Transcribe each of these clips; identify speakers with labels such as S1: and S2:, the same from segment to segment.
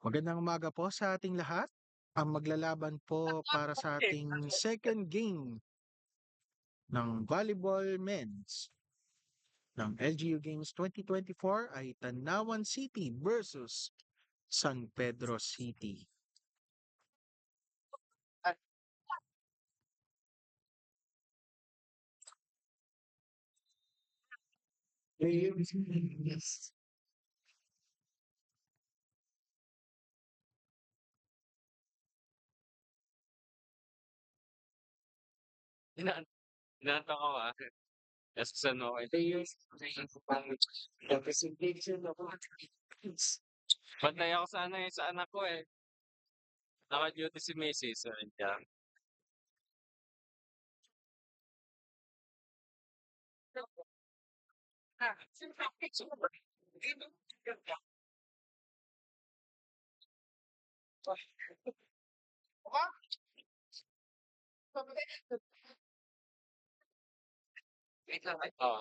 S1: Magandang umaga po sa ating lahat. Ang maglalaban po para sa ating second game ng volleyball men's ng LGU Games 2024 ay Tanawan City versus San Pedro City.
S2: Inaanto ko kasi sa ano ko pantay ako sa ano sa anak ko naka-duty si Mrs. So, yan. Oo.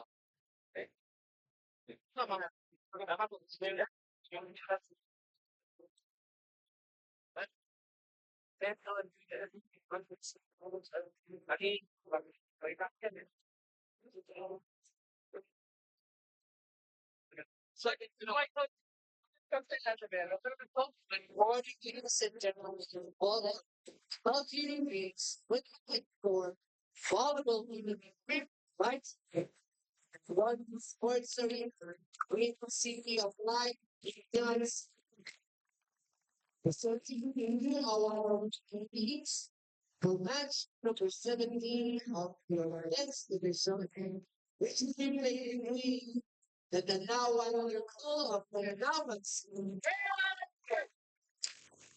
S2: So, morning, ladies and gentlemen, all that heating means with for volleyball right? One sports arena, Green City of Light, guys. The 13 Indian our leagues. The match number 17 of your next division, which is in the Danawan call of the Danawans.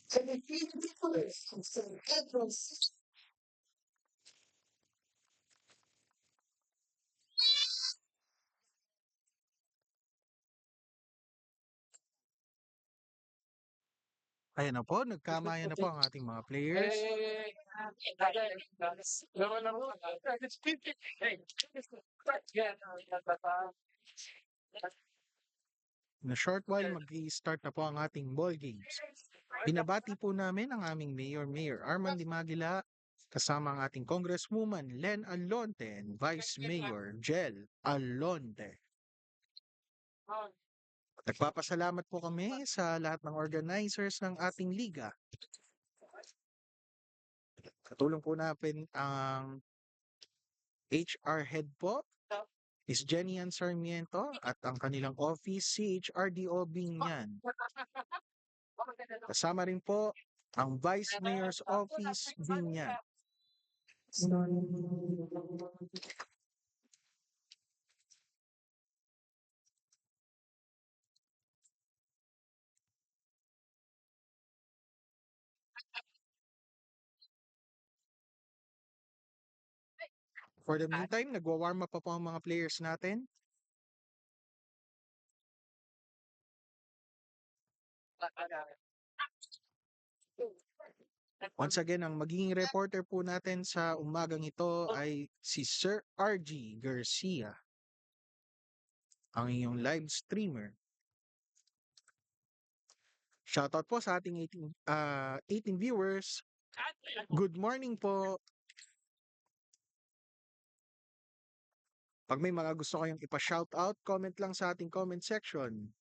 S2: So the three people of San Pedro
S1: Ayan na po, nagkamayan na po ang ating mga players. In a short while, mag-i-start na po ang ating ball games. Binabati po namin ang aming Mayor Arman Dimagila, kasama ang ating Congresswoman Len Alonte and Vice Mayor Jel Alonte. Nagpapasalamat po kami sa lahat ng organizers ng ating liga. Katulong po natin ang HR head po, is Jenny Ann Sarmiento at ang kanilang office CHRDO Binyan. Kasama rin po ang Vice Mayor's Office Binyan. For the meantime, nagwa-warm up pa po ang mga players natin. Once again, ang magiging reporter po natin sa umagang ito ay si Sir RG Garcia, ang inyong live streamer. Shoutout po sa ating 18 viewers. Good morning po. Pag may mga gusto kayong ipa-shoutout, comment lang sa ating comment section.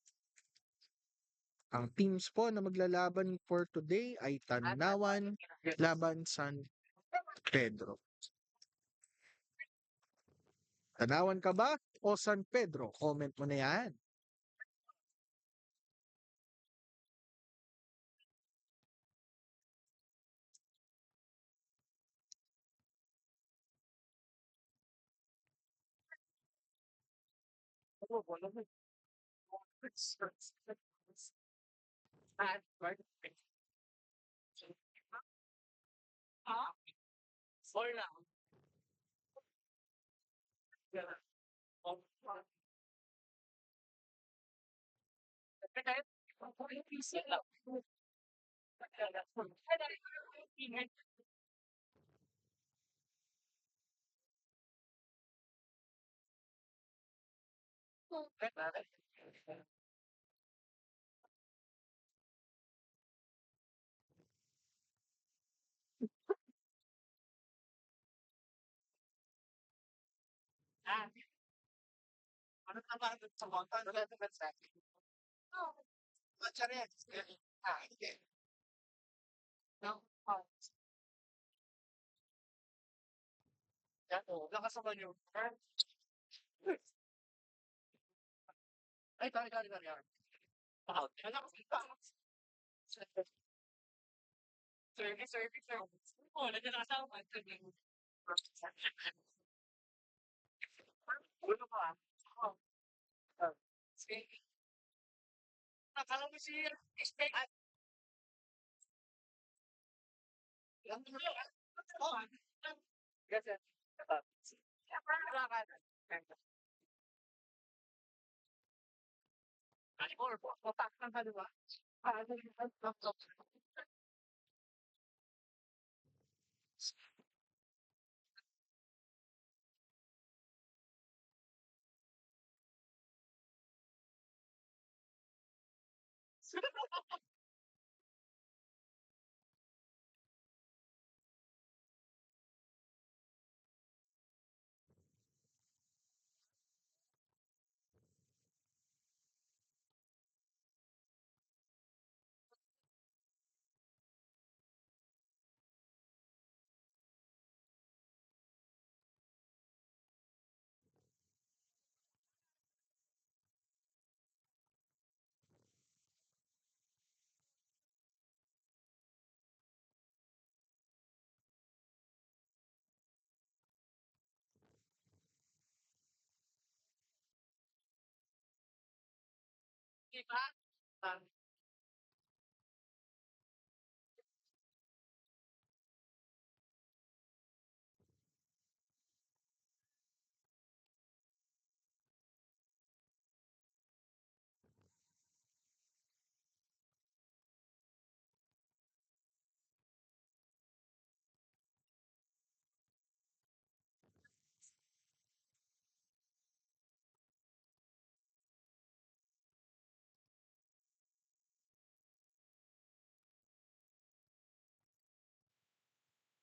S1: Ang teams po na maglalaban for today ay Tanawan laban San Pedro. Tanawan ka ba o San Pedro? Comment mo na yan.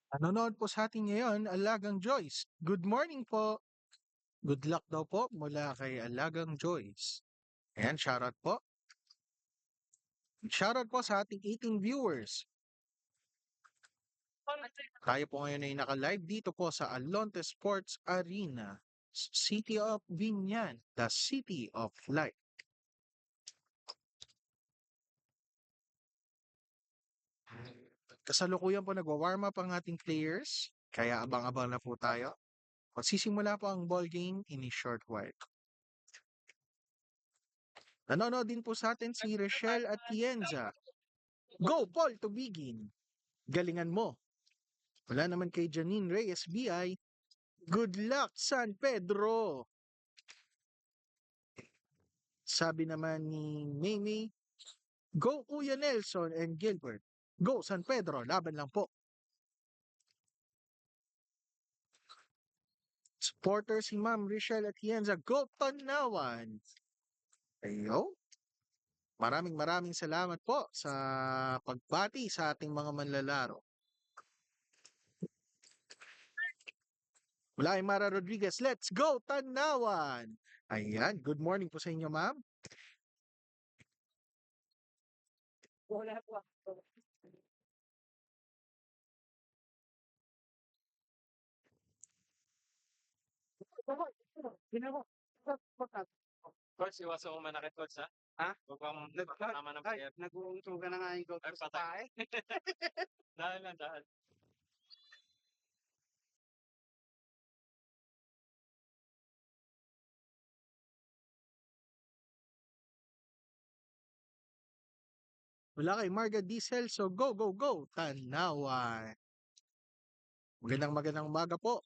S1: Nanonood po sa atin ngayon, Alagang Joyce. Good morning po. Good luck daw po mula kay Alagang Joyce. Ayan, shoutout po. Shoutout po sa ating 18 viewers. Tayo po ngayon ay naka-live dito po sa Alonte Sports Arena. City of Binyan, the City of Light. Kasalukuyan po nagwa-warm up ang ating players, kaya abang-abang na po tayo. Magsisimula po ang ball game in a short while. Nanonood din po sa atin si Rochelle Atienza. Go, Paul, to begin. Galingan mo. Wala naman kay Janine Reyes BI. Good luck, San Pedro. Sabi naman ni Mimi, go Kuya Nelson and Gilbert. Go San Pedro, laban lang po. Supporter si Ma'am Rochelle Atienza, go Tanawan. Ayo. Maraming salamat po sa pagbati sa ating mga manlalaro. Mula kay Mara Rodriguez, let's go Tanawan. Ayan, good morning po sa inyo, ma'am.
S3: Wala po ako. Ginawa.
S2: Coach, iwasan mo manakit, coach, ha?
S3: Ha?
S2: Huwag kang
S3: Nag-
S2: tama ng
S3: Ay,
S2: player.
S3: nag-uungtugan na nga yung goat
S2: Ay,
S3: sa
S2: patay.
S3: pae.
S2: Dahil lang, dahil.
S1: Mula kay Marga Diesel, so go, go, go, Tanawan. Magandang umaga po.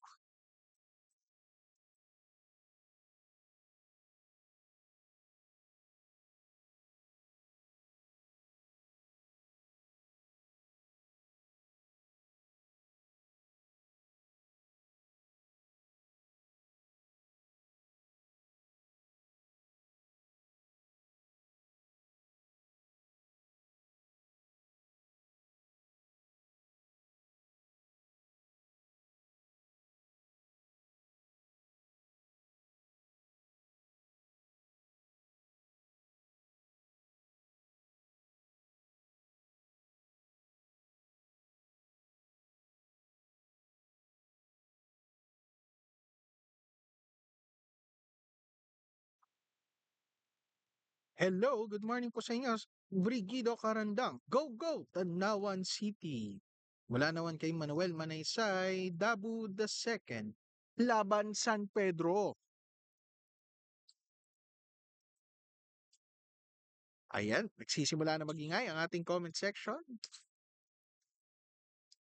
S1: Hello, good morning po sa inyo. Brigido Carandang, go, go, Tanawan City. Mula naman kay Manuel Manaysay, Dabu the Second. Laban San Pedro. Ayan, nagsisimula na magingay ang ating comment section.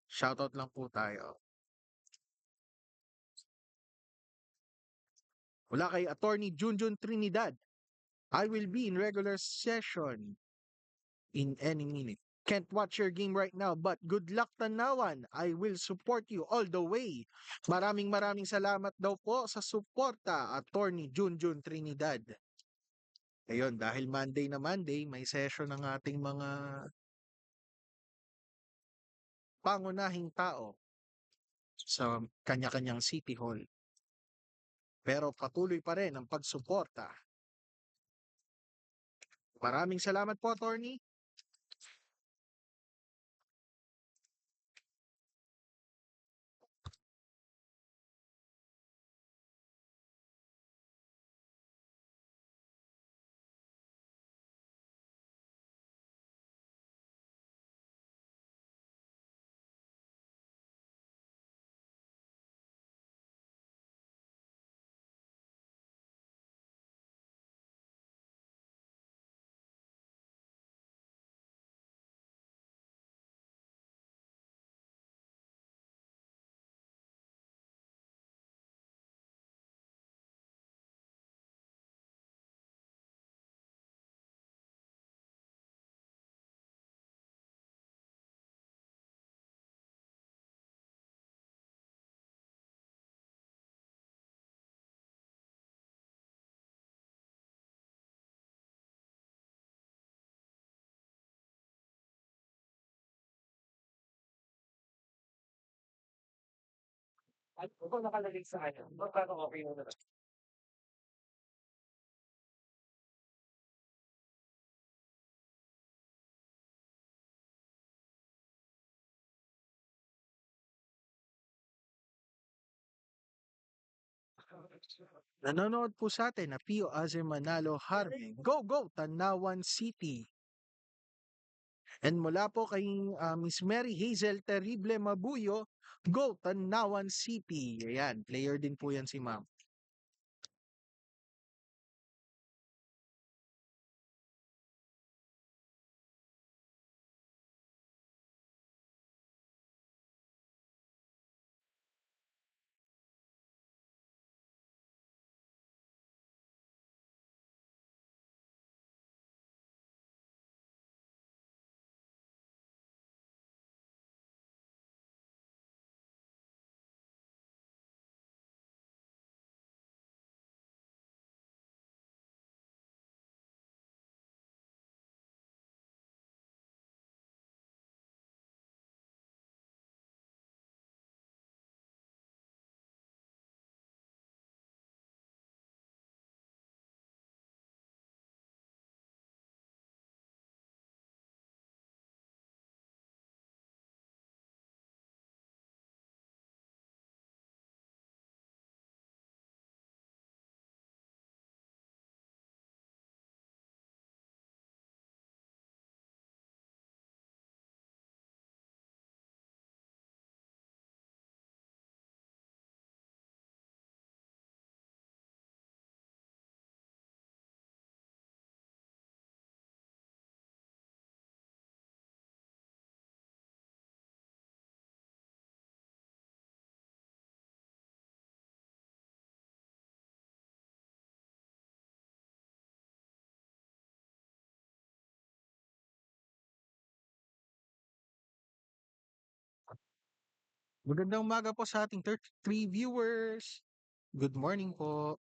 S1: Shoutout lang po tayo. Mula kay Attorney Junjun Trinidad. I will be in regular session in any minute. Can't watch your game right now, but good luck Tanawan. I will support you all the way. Maraming salamat daw po sa suporta, Attorney Junjun Trinidad. Ayun, dahil Monday na Monday, may session ng ating mga pangunahing tao sa kanya-kanyang City Hall. Pero patuloy pa rin ang pagsuporta. Maraming salamat po, Attorney.
S3: Ano ba nakalagay sa kanya? Magkano okay na naman?
S1: Nanonood po sa atin na Pio Azer Manalo Harme. Go, go, Tanawan City. And mula po kay Miss Mary Hazel Terrible Mabuyo, go, Tanawan City. Ayan, player din po yan si ma'am. Magandang umaga po sa ating 33 viewers. Good morning po.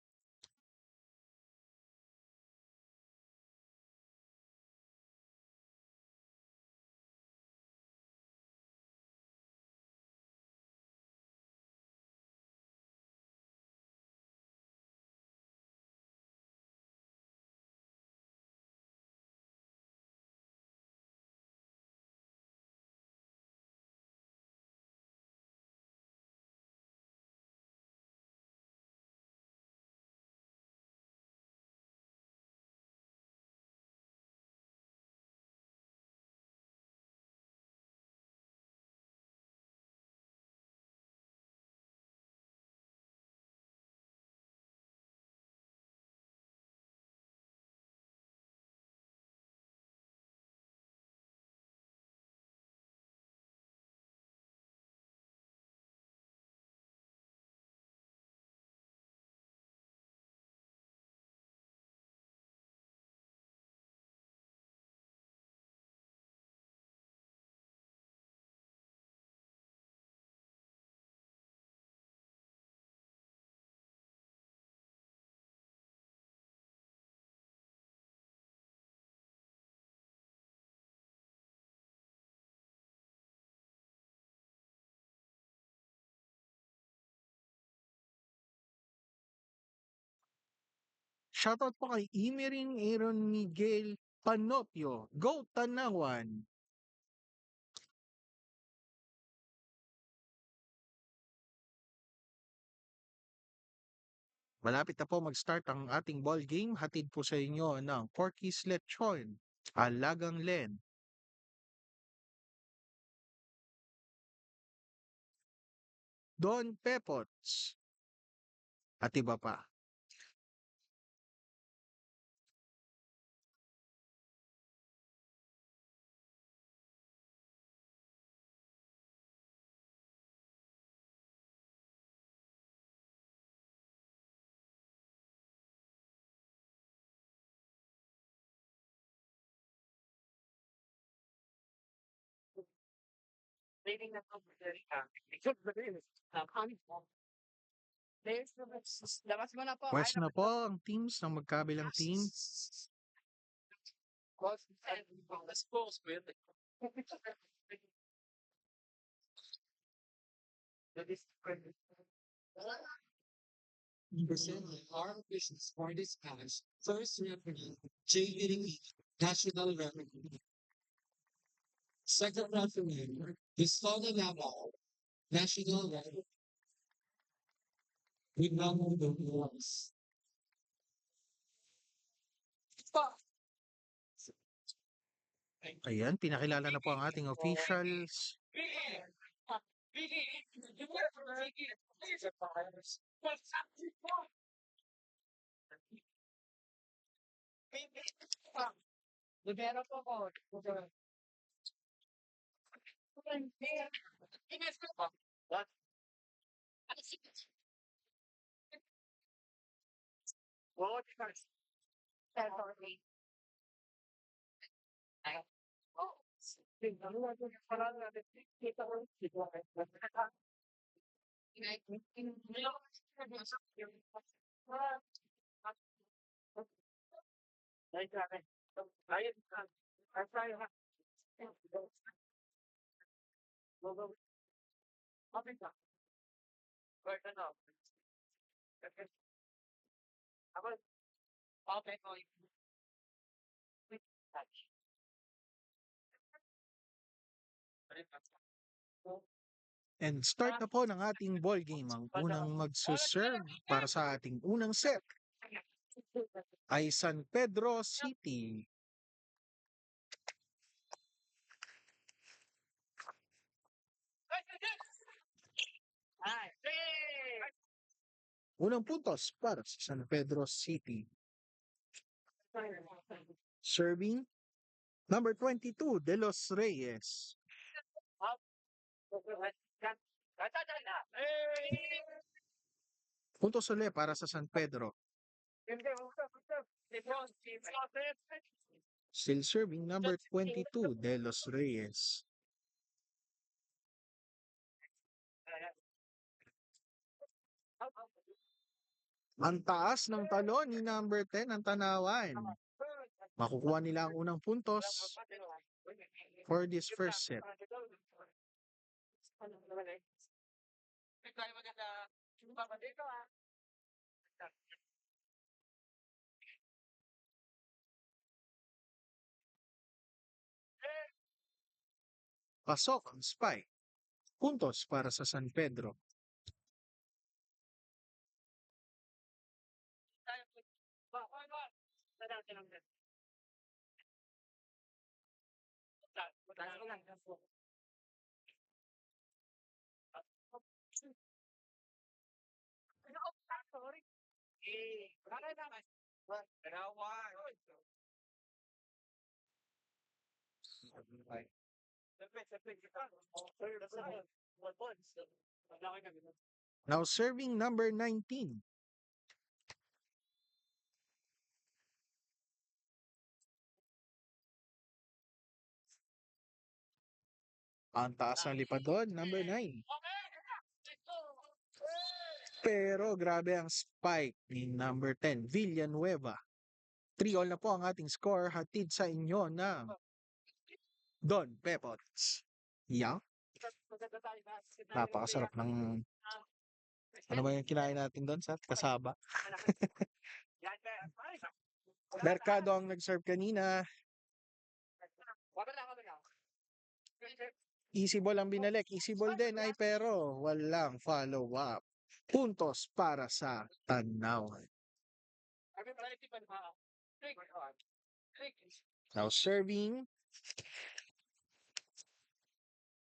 S1: Shoutout po kay Imirin Aaron Miguel Panopio. Go, Tanawan. Malapit na po mag-start ang ating ball game. Hatid po sa inyo ng Porky's Lechon, Alagang Len, Don Pepots, at iba pa.
S3: Rating na po, ikot ba rin? Labas mo na po.
S1: Pwes na po ang teams ng magkabilang team.
S2: Sports, man.
S4: Percent of our business for this cash. First revenue, generating national revenue. Second revenue, discounted level, national revenue. with none of the walls.
S1: Ayan, pinakilala na po ang ating officials.
S3: Libero po ko. What? What?
S1: And start na po ng ating ball game. Ang unang magsuserve para sa ating unang set ay San Pedro City. Unang puntos para sa San Pedro City. Serving, number 22, De Los Reyes. Puntos ulit para sa San Pedro. Still serving, number 22, De Los Reyes. Ang taas ng talon ni number 10 ang Tanawan. Makukuha nila ang unang puntos for this first set. Pasok ang spike. Puntos para sa San Pedro. Now serving number 19. Ang taas ng lipad doon, number 9. Pero grabe ang spike ni number 10, Villanueva. 3-all na po ang ating score, hatid sa inyo ng Don Pepots. Yeah. Napakasarap ng ano ba yung kinain natin doon sa kasaba? Mercado ang nag-serve kanina. Easy ball ang binalik. Easy ball din ay pero walang follow-up. Puntos para sa Tanawan. Now serving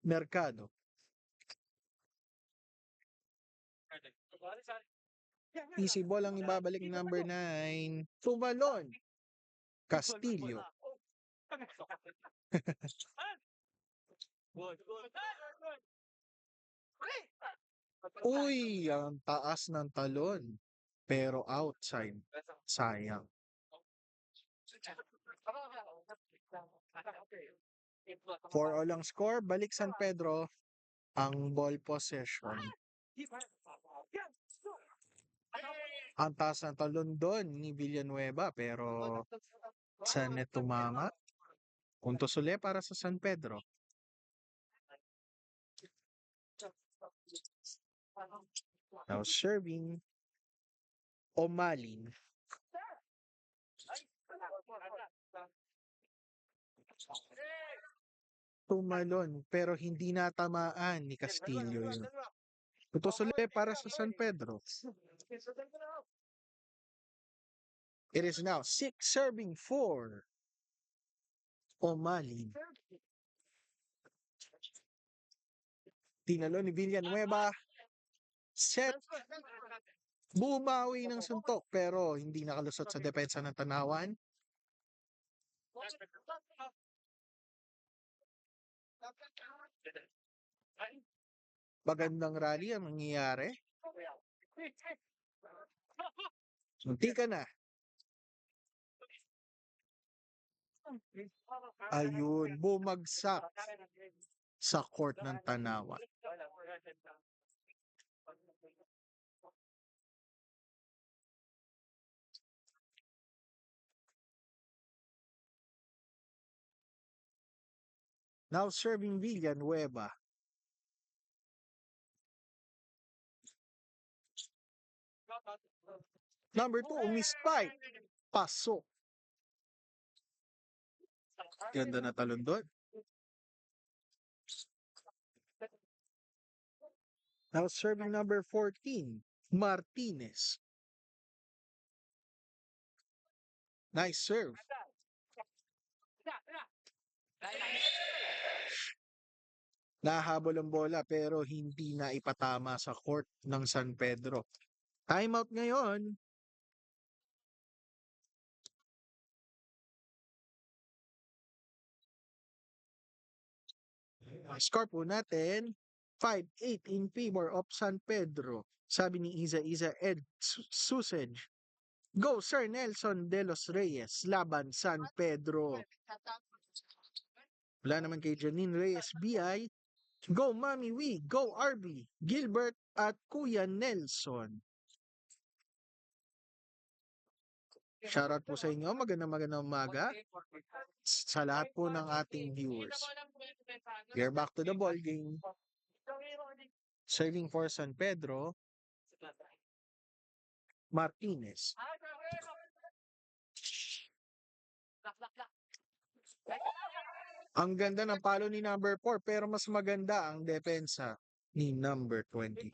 S1: Mercado. Easy ball ang ibabalik ng number 9. Tumalon. Castillo. Uy, ang taas ng talon. Pero outside. Sayang. 4-all ang score. Balik San Pedro ang ball possession. Ang taas ng talon doon ni Villanueva pero sa net tumama. Puntos ulit para sa San Pedro. Now serving Omalin. Tumalon pero hindi natamaan ni Castillo yun. Puntos ulit para sa San Pedro. It is now 6 serving 4. Omalin. Tinalo ni Villanueva. Set. Bumawi ng suntok pero hindi nakalusot sa depensa ng Tanawan. Magandang rally ang nangyayari. Munti ka na. Ayun, bumagsak sa court ng Tanawan. Now serving Villanueva. Number 2, umispike. Pasok. Ganda na talon doon. Now serving number 14, Martinez. Nice serve. Nahabol ang bola pero hindi na ipatama sa court ng San Pedro. Timeout ngayon. Score po natin, 5-8 in favor of San Pedro. Sabi ni Iza Ed Susage. Go Sir Nelson de los Reyes, laban San Pedro. Wala naman kay Janine Reyes BI. Go Mami Wee, go RB, Gilbert at Kuya Nelson. Shoutout po sa inyo, magandang umaga sa lahat po ng ating viewers. We're back to the ball game. Serving for San Pedro, Martinez. Ang ganda ng palo ni number 4 pero mas maganda ang depensa ni number 22.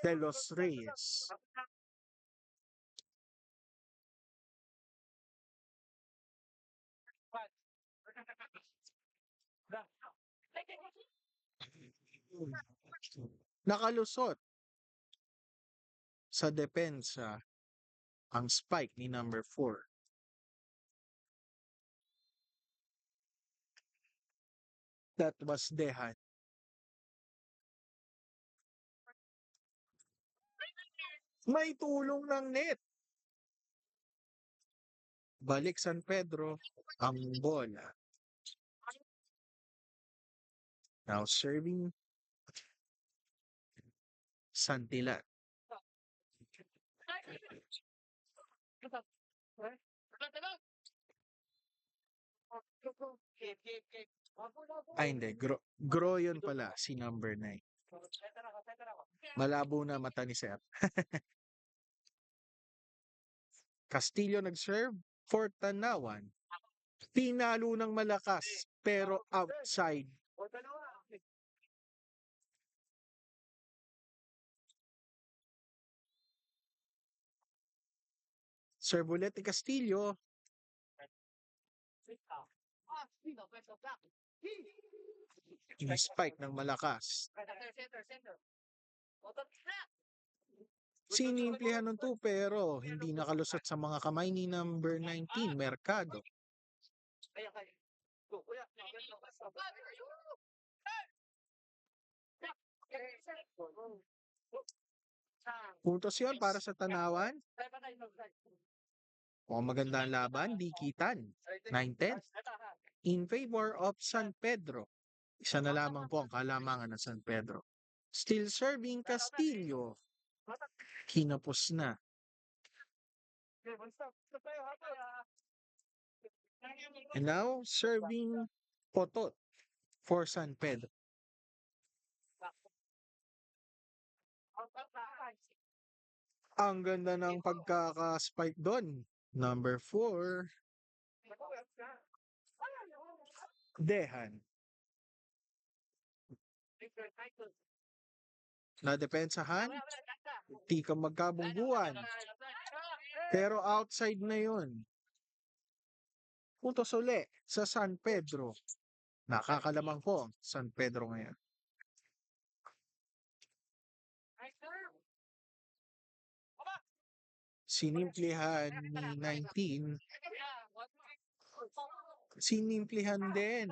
S1: De los Reyes. Nakalusot sa depensa ang spike ni number 4. That was Dehan. May tulong ng net. Balik San Pedro ang bola. Now serving Santilan. Ay hindi, Gro yun pala, si number 9. Malabo na mata ni Sir. Castillo nag-serve for Tanawan. Tinalo ng malakas pero outside. Serve ulit ni Castillo. Spike ng malakas. Sinimplihan ng 2 pero hindi nakalusot sa mga kamay ni number 19, Mercado. Puntos yun para sa Tanawan. O maganda ang laban, dikitan. 9-10. In favor of San Pedro. Isa na lamang po ang kalamangan ng San Pedro. Still serving Castillo. Kinapos na. And now, serving Potot for San Pedro. Ang ganda ng pagkaka-spike doon. Number 4. Dehan. nadepensahan, di ka magkabungguan. Pero outside na yun. Puntos uli sa San Pedro. Nakakalamang po ang San Pedro ngayon. Sinimplihan ni 19. Sinimplihan din.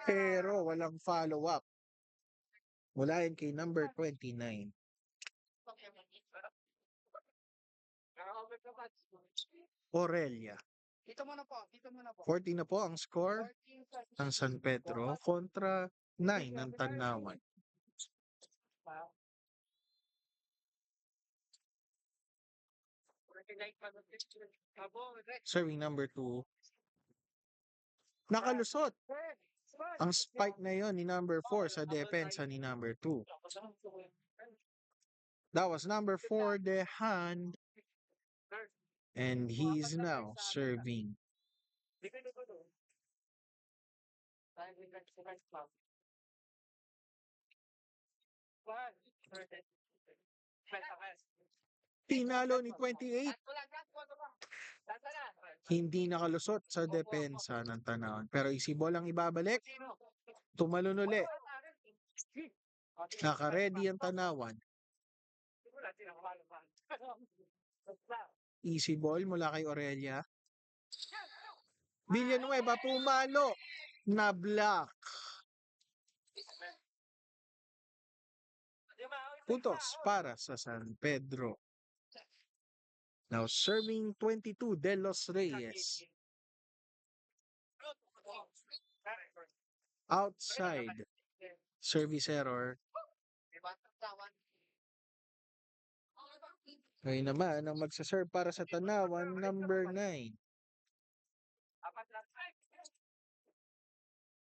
S1: Pero walang follow-up. Mula yan kay number 29. Aurelia.
S3: Dito muna po.
S1: 14 na po ang score ng San Pedro kontra 9 ng Tanawan. Serving number 2. Nakalusot ang spike na yon ni number 4 sa depensa ni number 2. That was number 4, Dehan. And he's now serving. Tinalo ni 28. Hindi nakalusot sa depensa ng Tanawan. Pero isibol ang ibabalik. Tumalon uli. Naka-ready ang Tanawan. Easy ball mula kay Aurelia. Villanueva pumalo. Na-block. Puntos para sa San Pedro. Now serving 22, De Los Reyes. Outside. Service error. Ngayon naman, ang magsaserve para sa Tanawan, number 9.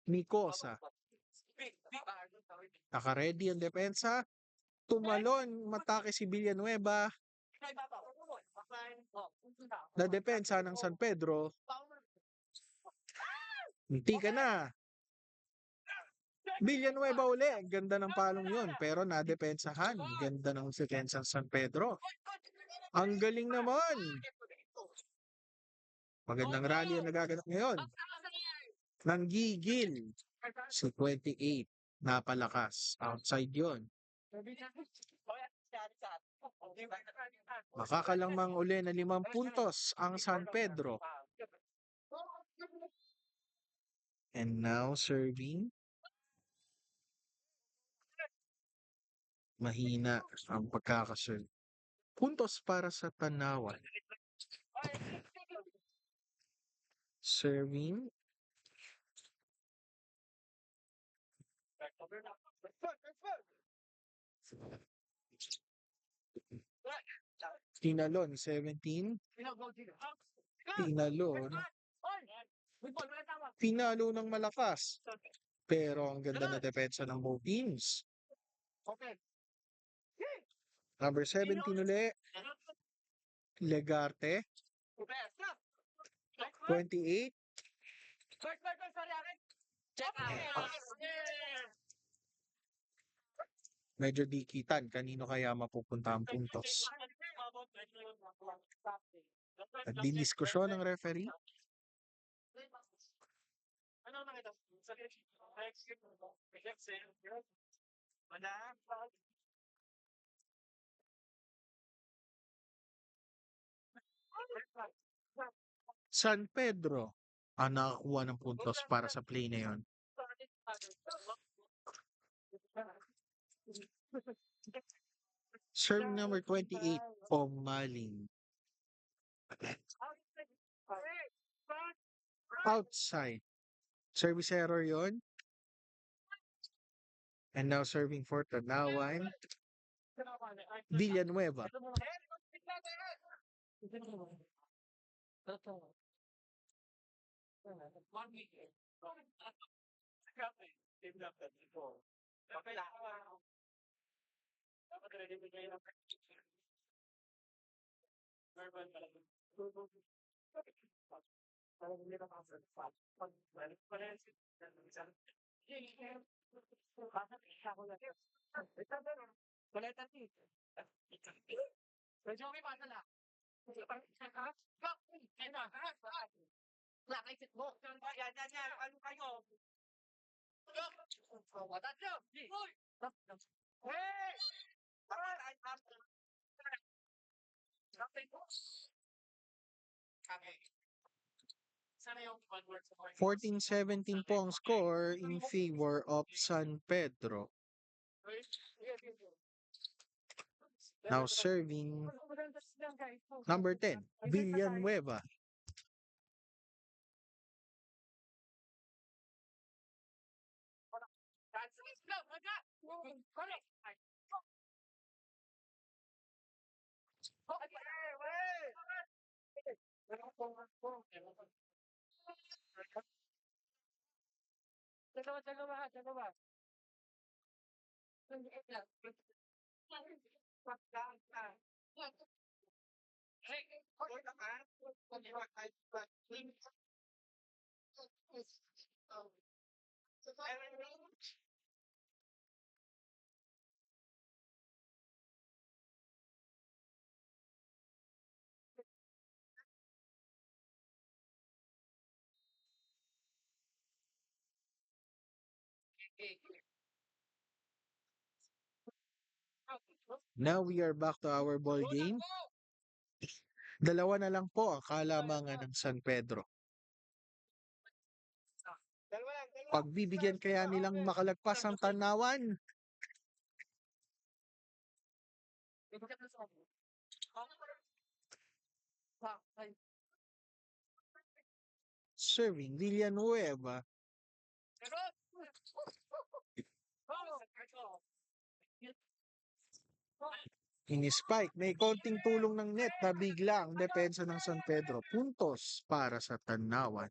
S1: Nicosa. Naka-ready ang depensa. Tumalon, matake si Villanueva. Na depensa ng San Pedro. Hindi ka na. Villanueva uli. Ganda ng palong yun. Pero nadepensahan. Ganda ng depensa ng San Pedro. Ang galing naman. Magandang rally ang nagaganap ngayon. Nanggigil. Si 28. Napalakas. Outside yon. Makakalamang uli na 5 puntos ang San Pedro. And now serving. Mahina ang pagkakaserve. Puntos para sa Tanawan. Serving. Tinalon, 17. Tinalon. Tinalo ng malakas. Pero ang ganda na depensa ng both teams. Number 17 uli. Legarte. 28. Medyo dikitan. Kanino kaya mapupunta ang puntos? Nagdidiskusyon ng referee. San Pedro ang nakakuha ng puntos para sa play na yon. Serve number 28, Pomaling. Outside. Service error yon. And now serving for Tanawan. Villanueva.
S3: Kuleta T. Medyo may mata na. Nakaisit mo. Yan. Ano kayo? Wala siya. Hoy! Hey! Sana yung one word sa
S1: 14-17 po ang score in favor of San Pedro. Now serving number 10, Villanueva.
S3: Dalawa.
S1: Now we are back to our ball game. Dalawa na lang po ang kalamangan ng San Pedro. Pagbibigyan kaya nilang makalagpas ang Tanawan. Serving Villanueva. Ini-spike. May konting tulong ng net na bigla ang depensa ng San Pedro. Puntos para sa Tanawan.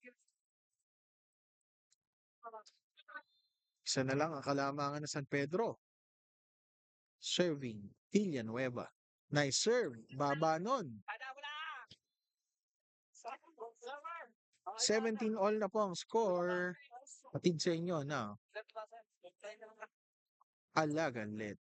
S1: Isa na lang ang kalamangan ng San Pedro. Serving Villanueva. Nice serve. Baba nun. 17 all na po ang score. Patid sa inyo na Alagan led.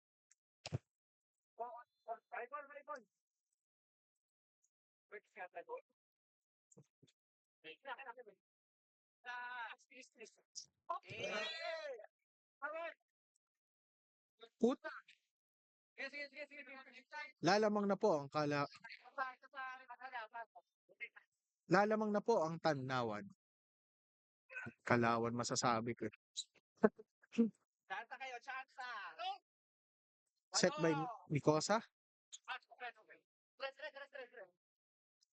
S1: Put. Lalamang na po ang Lalamang na po ang Tanawan. Kalawan masasabi ko. Set by Nicosa.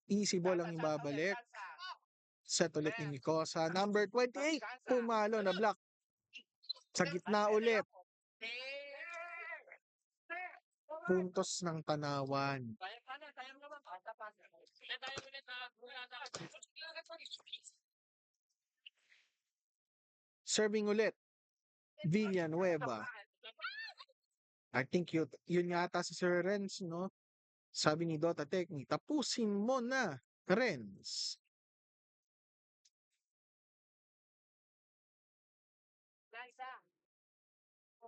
S1: Easy ball ang ibabalik. Set ulit ni Nicosa. Number 28. Pumalo na block. Sa gitna ulit. Puntos ng Tanawan. Serving ulit. Villanueva. I think yun yata si Sir Renz, no? Sabi ni Dota Technique, tapusin mo na, Renz.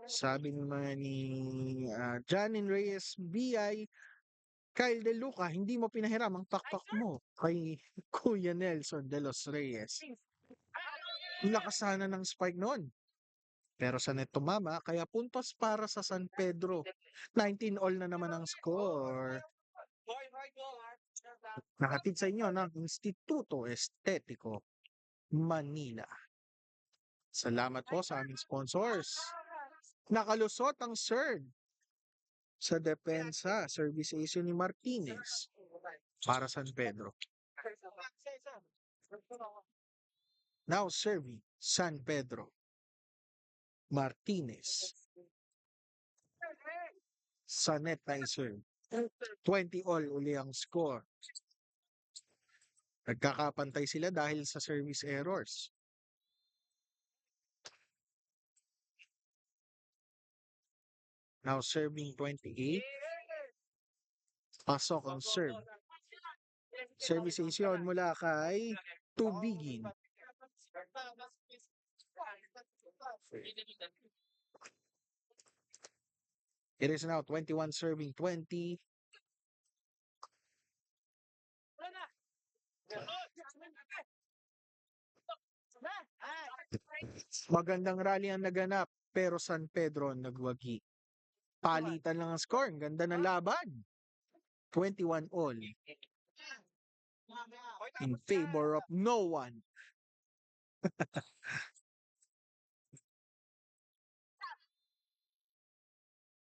S1: Sabi naman ni Janin Reyes, BI, Kyle De Luca, hindi mo pinahiram ang pakpak mo kay Kuya Nelson de los Reyes. Lakas sana ng spike noon. Pero sa net tumama, kaya puntos para sa San Pedro. 19 all na naman ang score. Nakatid sa inyo ng Instituto Estetiko, Manila. Salamat po sa aming sponsors. Nakalusot ang serve sa depensa. Service issue ni Martinez para San Pedro. Now serving San Pedro. Martinez. Sa net na serve. 20 all uli ang score. Nagkakapantay sila dahil sa service errors. Now serving 28. Pasok ang serve. Service issue mula kay Tubigin. It is now 21 serving 20. Magandang rally ang naganap, pero San Pedro ang nagwagi. Palitan lang ang score. Ang ganda ng laban. 21 all in favor of no one.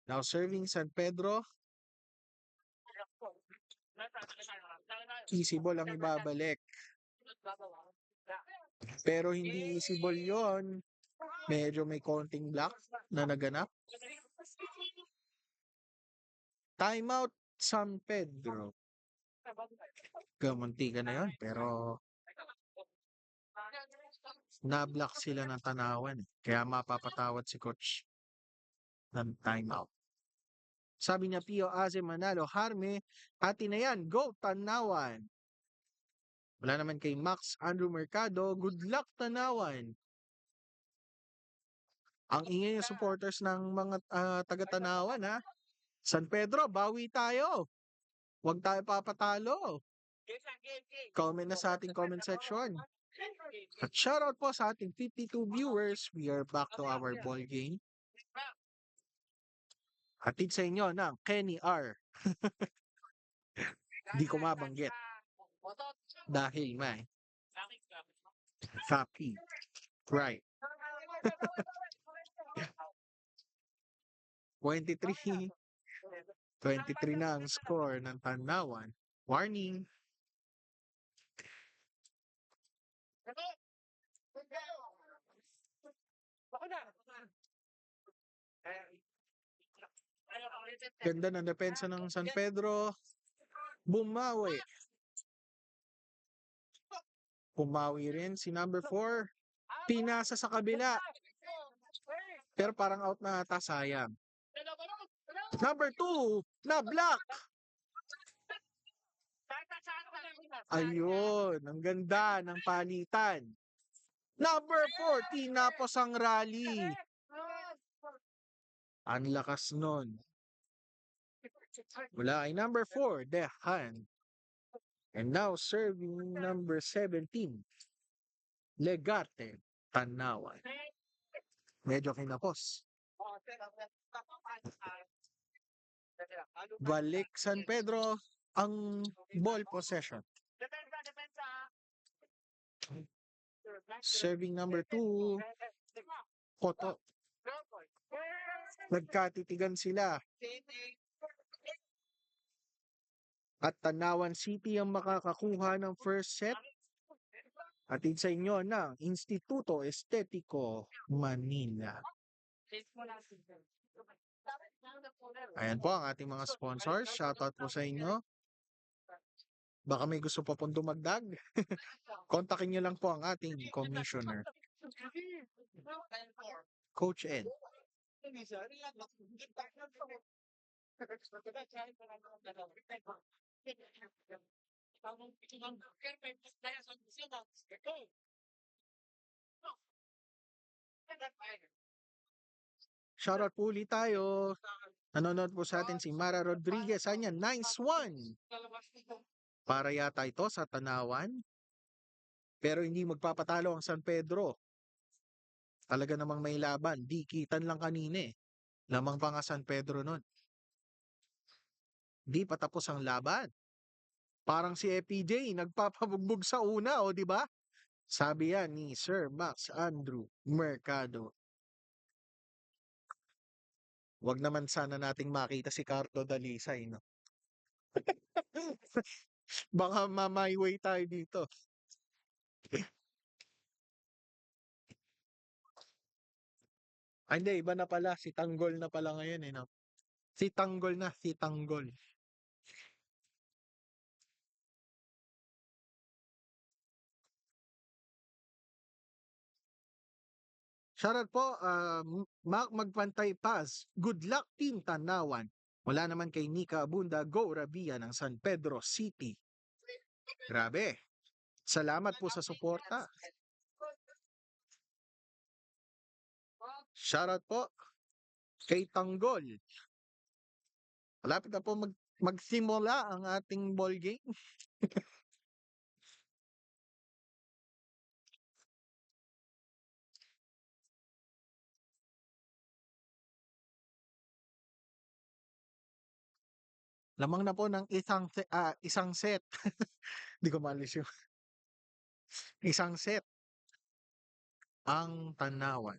S1: Now serving San Pedro. Easy ball ang ibabalik. Pero hindi easy ball yon. Medyo may konting block na naganap. Timeout San Pedro. Gamunti ka na yun. Pero na-block sila ng Tanawan. Kaya mapapatawad si coach ng timeout. Sabi niya Pio Aze Manalo, Harme, atin na yan, go Tanawan. Wala naman kay Max Andrew Mercado, good luck Tanawan. Ang ingay ng supporters ng mga taga-Tanawan ha. San Pedro, bawi tayo. Huwag tayo papatalo. Comment na sa ating comment section. At shoutout po sa ating 52 viewers. We are back to our ball game. Hatid sa inyo ng Kenny R. Di ko mabanggit. Dahil may copy. Right. 23. 23 na ang score ng Tanawan. Warning. Ganda ng depensa ng San Pedro. Bumawi. Bumawi rin si number 4. Pinasa sa kabila. Pero parang out na ata, sayang. Number 2, na-block. Ayun, ang ganda ng palitan. Number 4, tinapos ang rally. Ang lakas nun. Wala ay number 4, Dehan. And now serving number 17, Legate, Tanawan. Medyo kinapos. Balik San Pedro ang ball possession. Serving number 2, Koto. Nagkatitigan sila. At Tanawan City ang makakakuha ng first set. Atid sa inyo ng Instituto Estetiko Manila. Ayan po ang ating mga sponsors. Shoutout po sa inyo. Baka may gusto pa pong dumagdag. Kontakin nyo lang po ang ating commissioner, Coach Ed. Shoutout po ulit tayo. Nanonood po sa atin si Mara Rodriguez. Anya, nice one. Para yata ito sa Tanawan. Pero hindi magpapatalo ang San Pedro. Talaga namang may laban. Dikitan lang kanina eh. Lamang pa nga San Pedro nun. Di pa tapos ang laban. Parang si FPJ nagpapabugbog sa una, o di ba? Sabi yan ni Sir Max Andrew Mercado. Wag naman sana nating makita si Carlo Dalisay, no? Baka mamayway tayo dito. Ay, hindi, iba na pala. Si Tanggol na pala ngayon, eh, no? Si Tanggol na, si Tanggol. Shoutout po, Mac Magpantay Paz. Good luck, Team Tanawan. Wala naman kay Nika Abunda, Go Rabia ng San Pedro City. Grabe. Salamat po sa suporta. Shoutout po kay Tanggol. Malapit na po magsimula ang ating ball game. Lamang na po ng isang set. Hindi ko maalis yung isang set ang Tanawan.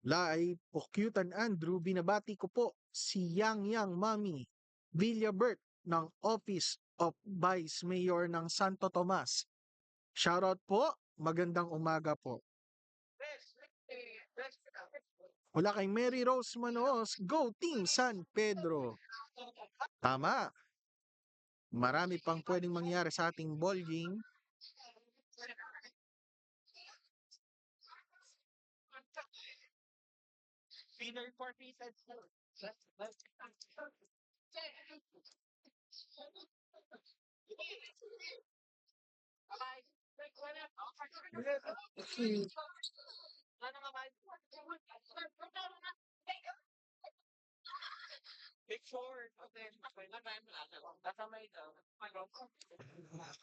S1: Live po Cutan Andrew, binabati ko po si Yang Mami Villabert ng Office of Vice Mayor ng Santo Tomas. Shoutout po, magandang umaga po. Wala kay Mary Rose Manoos, Go Team San Pedro. Tama. Marami pang pwedeng mangyari sa ating ball game.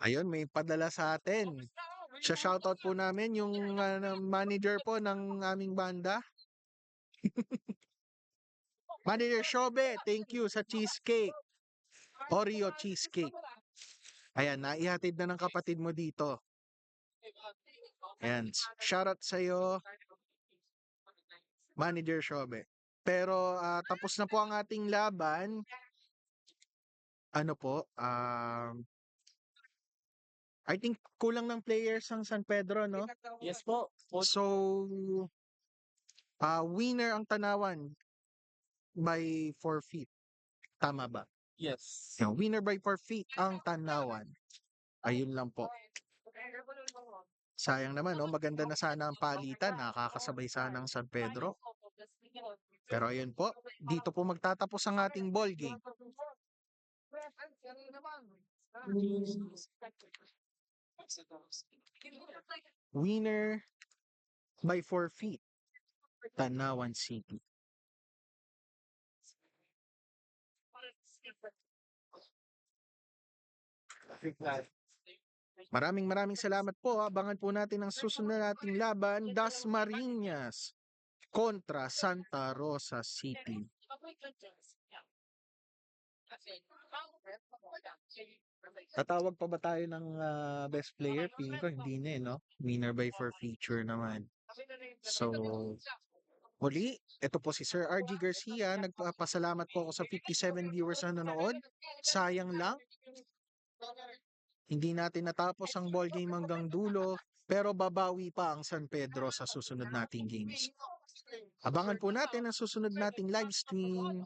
S1: Ayun, may padala sa atin. Siya shoutout po namin yung manager po ng aming banda. Manager Shobe, thank you sa cheesecake. Oreo cheesecake. Ayan, naihatid na ng kapatid mo dito. Ayan, shoutout sa'yo, Manager Shobe. Pero tapos na po ang ating laban. Ano po, I think kulang ng players ang San Pedro, no?
S2: Yes po.
S1: So, winner ang Tanawan by forfeit. Tama ba?
S2: Yes.
S1: Yung winner by forfeit ang Tanawan. Ayun lang po. Sayang naman, no? Maganda na sana ang palitan. Nakakasabay sana ang San Pedro. Pero ayun po, dito po magtatapos ang ating ball game. Winner by forfeit, Tanawan City. Maraming salamat po. Abangan po natin ang susunod nating laban, Dasmariñas kontra Santa Rosa City. Tatawag pa ba tayo ng best player? Feeling ko hindi na, no? Winner by forfeiture naman. So, muli, ito po si Sir RG Garcia. Nagpapasalamat po ako sa 57 viewers na nanonood. Sayang lang, hindi natin natapos ang ball game hanggang dulo, pero babawi pa ang San Pedro sa susunod nating games. Abangan po natin ang susunod nating live stream.